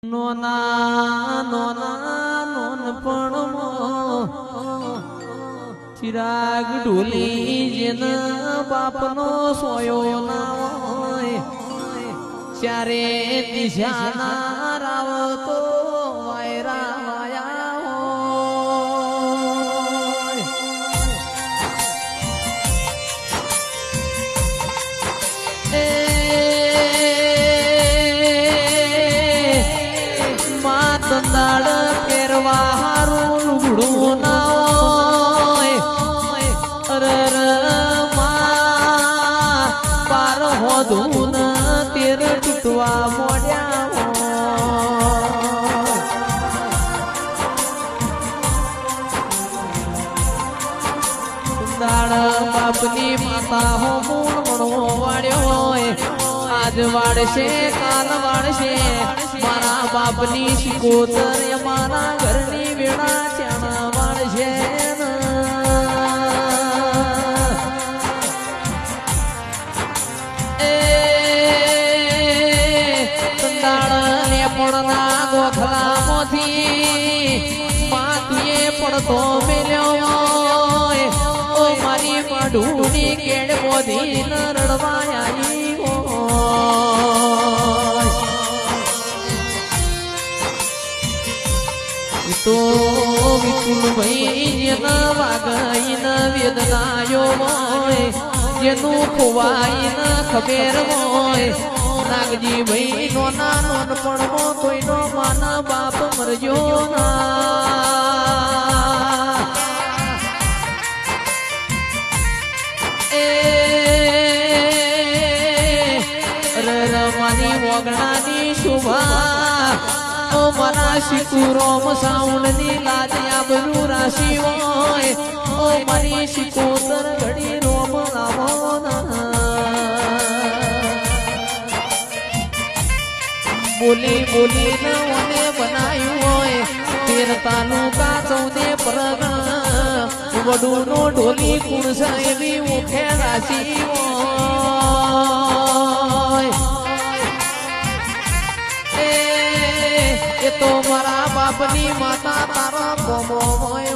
નોના નોના નોનપણમાં ચિરાગ ઢોલી જેન બાપનો સોયો ના હોય ચારે દિશાના રાવતો વાયરા વાયા હોય માતંદાળ પહેરવા હારું લુગડું ના હોય અરર માં પાર હોધું તેર તૂટવા મોડ્યા દાળ બાપની માતા હો મૂળ મણવો વાળ્યો હોય આજ વાળશે કાલ વાળશે મારા બાપની શિકોતર મારા ઘરની વેળા ચાણા વાળશે પડના ગોખલામાંથી માથીએ પડતો મેલ્યો ઓ મારી માઢુની કેડ બોધી ન રડવાયા તો વિપુલ ભાઈ જેના વાગઈ ન વેદનાયો હોય જેનું ખોવાઈ ન ખબેર હોય નાગજી ભાઈ નો નાનો પણ કોઈનો માના બાપ મરજો ના રમાની વગણાની શુભા ઓ મારા શિકુરોમ સાઉન્ડની લાજ આબરૂ રાશિ હોય ઓ મારી શિકોતર ઘડી રોમ લાવો ના બોલી બોલી ને બનાવ્યું હોય તેર તાલુકા 14 પરગણા વડું નો ઢોલી કુણસ એવી મુખે રાશી હોય એ તો મારા બાપની માતા તારા કોમો હોય